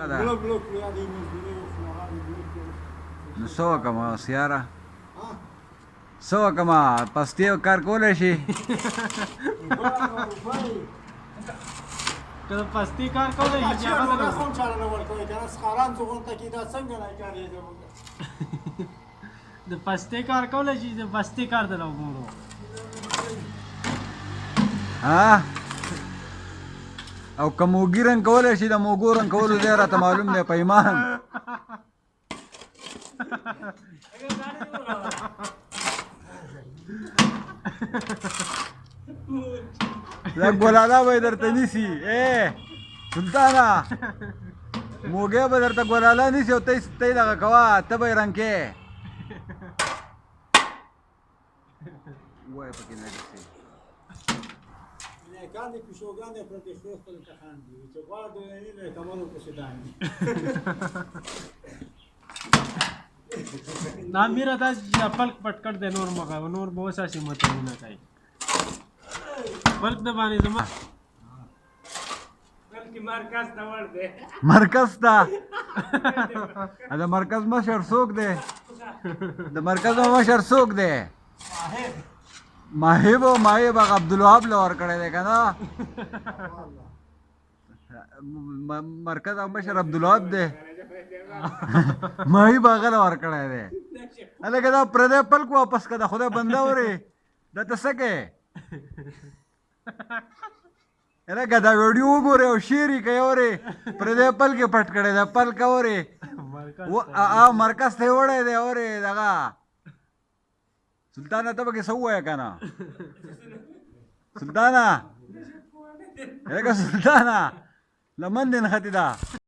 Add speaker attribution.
Speaker 1: نو څه وکړم سیاره څه وکړم پستې کار کولی شي
Speaker 2: که د پستې کار کولی شي د پستې کار کولی شي د پستې کار ته وګورو
Speaker 1: او که موږي رنګ کولی شي د موږو رنګ کولو ځای راته معلوم دی پیمان لږ ګلاله به یې درته نیسي سلطانه موږی به درته ګلاله نیسي او ته یې دغه کوه ته به یې رنګ کې وایه پکې لږ څه
Speaker 3: Când pișogan de protestul în Cahandi, ce guardă ele camerul cu sedani.
Speaker 2: ना मेरा था पलक पटकट दे नूर मगा नूर बहुत सा सिमत होना चाहिए पलक दबाने जमा
Speaker 3: Belki markaz da var de.
Speaker 1: مرکز ته د مرکز مشر څوک دی د مرکز مشر څوک دی ماهب هغه عبدالوهاب له ورکړی دی که نه مرکز مشر عبدالوهاب دی ماهب هغه له ورکړی دی هلکه دا پردی پلک واپس که د خدای بنده اورې دا ته څه کوې هلکه دا ویډیو وګورې او شعر یې کوې اورې پردی پلک یې پټ کړی دی پلک اورې مرکز ته یې وړی دی اورې دغه سلطانه ته پکې څه ووایه که نه سلطانه هلکه سلطانه لمن دې نښتې ده